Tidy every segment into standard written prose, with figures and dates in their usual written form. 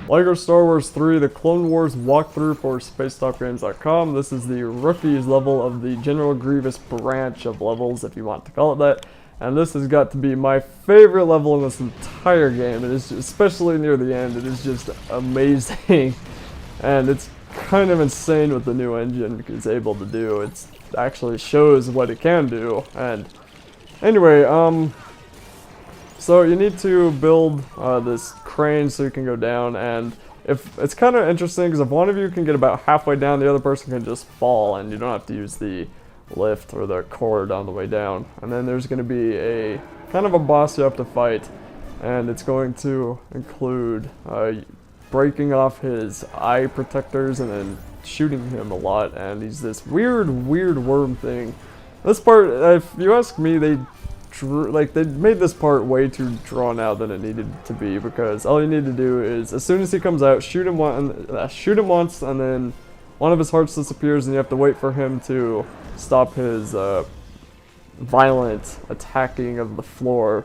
LEGO Star Wars 3 The Clone Wars walkthrough for SpaceTopGames.com. This is the rookies level of the General Grievous branch of levels, if you want to call it that. And this has got to be my favorite level in this entire game. It is, especially near the end, it is just amazing. And it's kind of insane what the new engine is able to do. It actually shows what it can do. And anyway, so you need to build this crane so you can go down, and if it's kind of interesting because if one of you can get about halfway down, the other person can just fall, and you don't have to use the lift or the cord on the way down. And then there's going to be a kind of a boss you have to fight, and it's going to include breaking off his eye protectors and then shooting him a lot, and he's this weird worm thing. This part, if you ask me, they made this part way too drawn out than it needed to be, because all you need to do is, as soon as he comes out, shoot him once, and then one of his hearts disappears, and you have to wait for him to stop his violent attacking of the floor.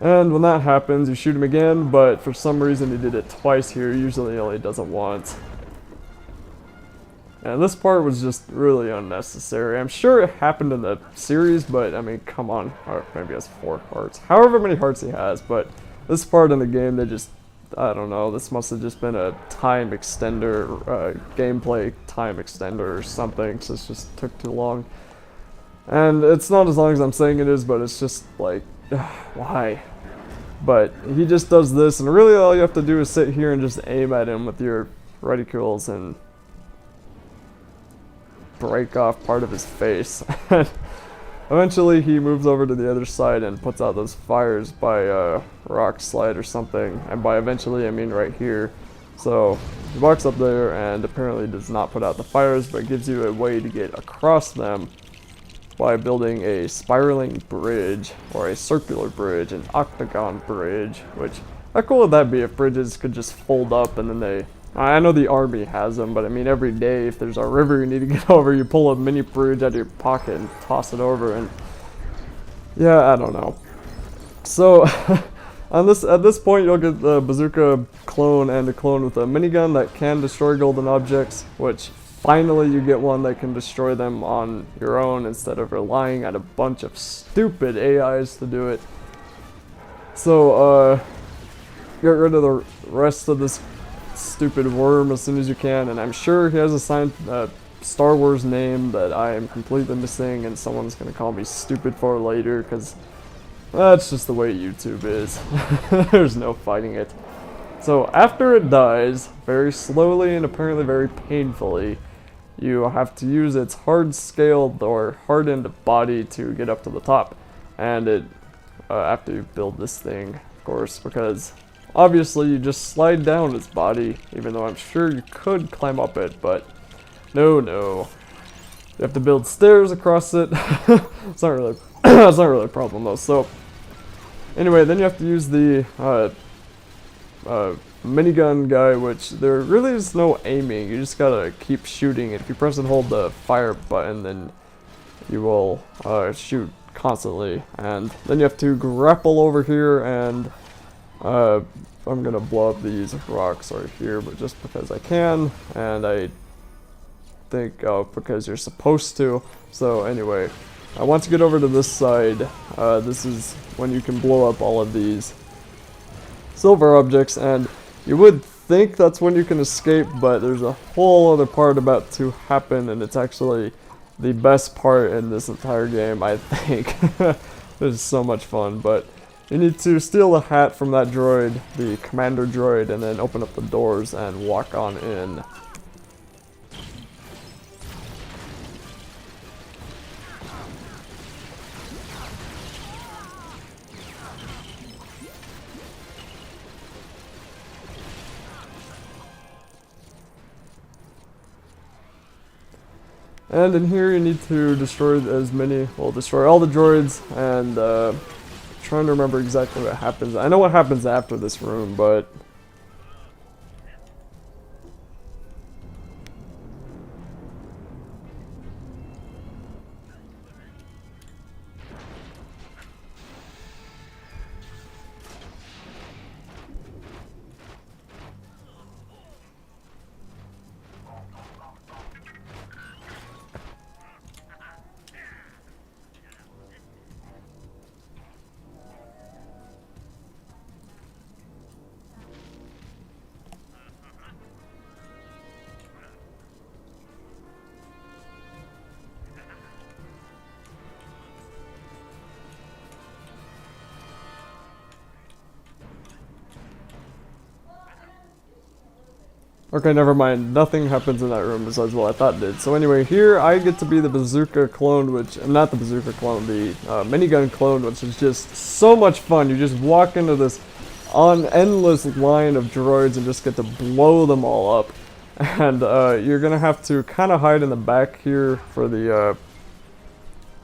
And when that happens, you shoot him again, but for some reason he did it twice here. Usually he only does it once. And this part was just really unnecessary. I'm sure it happened in the series, but I mean, come on. Or maybe he has 4 hearts. However many hearts he has, but this part in the game, they just, I don't know, this must have just been a time extender, gameplay time extender or something, so it just took too long. And it's not as long as I'm saying it is, but it's just like, why? But he just does this, and really all you have to do is sit here and just aim at him with your reticules and break off part of his face. Eventually he moves over to the other side and puts out those fires by rock slide or something, and by eventually I mean right here. So he walks up there and apparently does not put out the fires, but gives you a way to get across them by building a spiraling bridge, or a circular bridge, an octagon bridge, which, how cool would that be if bridges could just fold up and then they, I know the army has them, but I mean every day if there's a river you need to get over, you pull a mini bridge out of your pocket and toss it over, and yeah, I don't know. So at this point you'll get the bazooka clone and a clone with a minigun that can destroy golden objects, which finally you get one that can destroy them on your own instead of relying on a bunch of stupid AIs to do it. So get rid of the rest of this stupid worm as soon as you can, and I'm sure he has a signed Star Wars name that I am completely missing, and someone's gonna call me stupid for later, because that's just the way YouTube is. There's no fighting it. So after it dies, very slowly and apparently very painfully, you have to use its hard-scaled or hardened body to get up to the top, and it after you build this thing, of course, because obviously you just slide down its body, even though I'm sure you could climb up it, but no. You have to build stairs across it. It's not really it's not really a problem though. So Anyway, then you have to use the minigun guy, which there really is no aiming. You just gotta keep shooting. If you press and hold the fire button, then you will shoot constantly. And then you have to grapple over here, and I'm gonna blow up these rocks right here, but just because I can, and I think because you're supposed to. So anyway, once you get over to this side, this is when you can blow up all of these silver objects, and you would think that's when you can escape, but there's a whole other part about to happen, and it's actually the best part in this entire game, I think. This is so much fun, but you need to steal the hat from that droid, the commander droid, and then open up the doors and walk on in. And in here you need to destroy destroy all the droids, and trying to remember exactly what happens. I know what happens after this room, but okay, never mind. Nothing happens in that room besides what I thought it did. So anyway, here I get to be the bazooka clone, which, not the bazooka clone, the minigun clone, which is just so much fun. You just walk into this endless line of droids and just get to blow them all up. And you're gonna have to kind of hide in the back here for the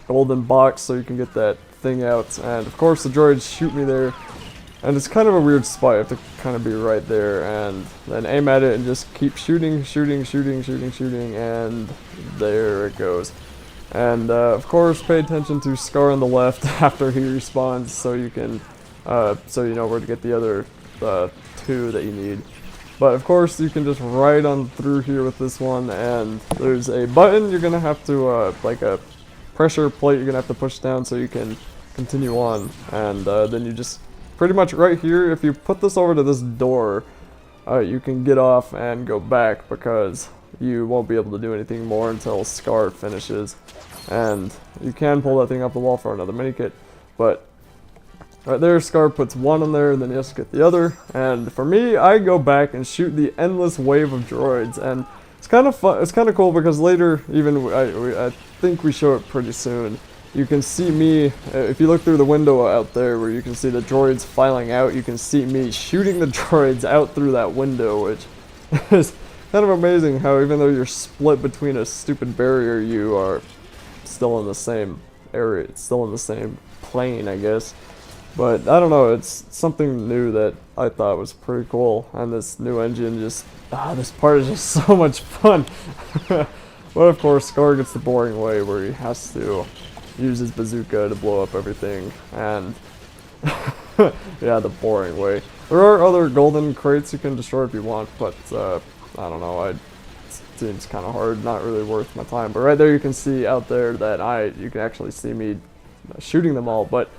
golden box so you can get that thing out. And of course the droids shoot me there. And it's kind of a weird spot. You have to kind of be right there and then aim at it and just keep shooting, and there it goes. And of course pay attention to Scar on the left after he respawns, so you can so you know where to get the other two that you need. But of course you can just ride on through here with this one, and there's a button you're gonna have to like a pressure plate you're gonna have to push down so you can continue on, and then you just pretty much right here, if you put this over to this door, you can get off and go back, because you won't be able to do anything more until Scar finishes. And you can pull that thing up the wall for another minikit, but right there, Scar puts one in there, and then he has to get the other. And for me, I go back and shoot the endless wave of droids, and it's kind of fun. It's kind of cool because later, even I think we show it pretty soon. You can see me, if you look through the window out there where you can see the droids filing out, you can see me shooting the droids out through that window, which is kind of amazing how even though you're split between a stupid barrier, you are still in the same area, it's still in the same plane, I guess. But I don't know, it's something new that I thought was pretty cool, and this new engine just, this part is just so much fun. But of course, Scar gets the boring way where he has to use his bazooka to blow up everything, and yeah, the boring way. There are other golden crates you can destroy if you want, but I don't know, it seems kind of hard, not really worth my time. But right there you can see out there that you can actually see me shooting them all, but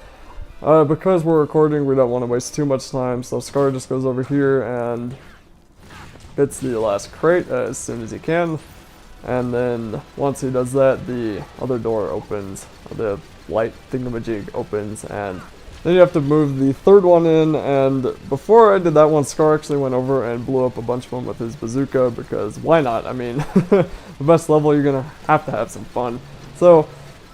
because we're recording, we don't want to waste too much time, so Scar just goes over here and gets the last crate as soon as he can. And then once he does that, the other door opens, the light thingamajig opens, and then you have to move the third one in. And before I did that one, Scar actually went over and blew up a bunch of them with his bazooka, because why not? I mean, the best level, you're gonna have to have some fun. So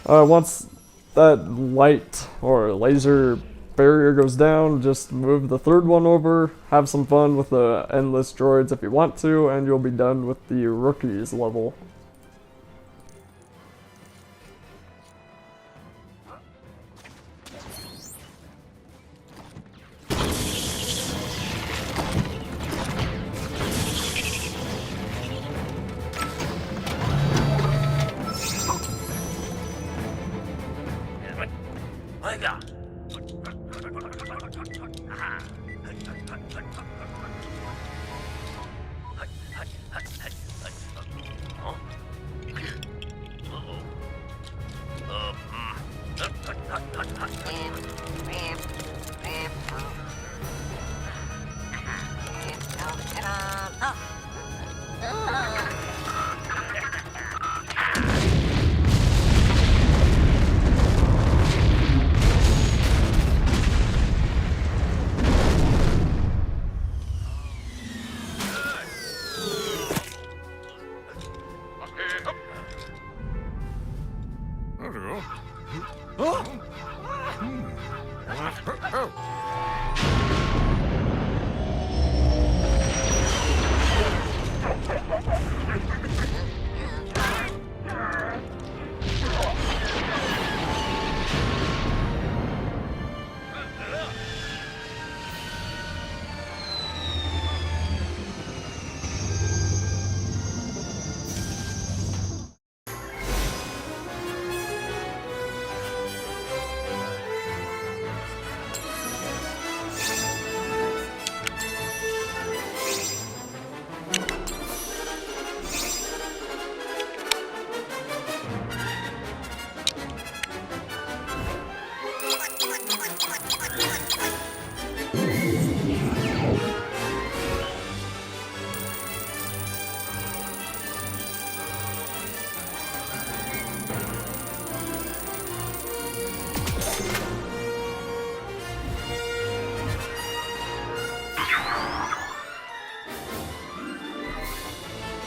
once that light or laser barrier goes down, just move the third one over, have some fun with the endless droids if you want to, and you'll be done with the rookies level.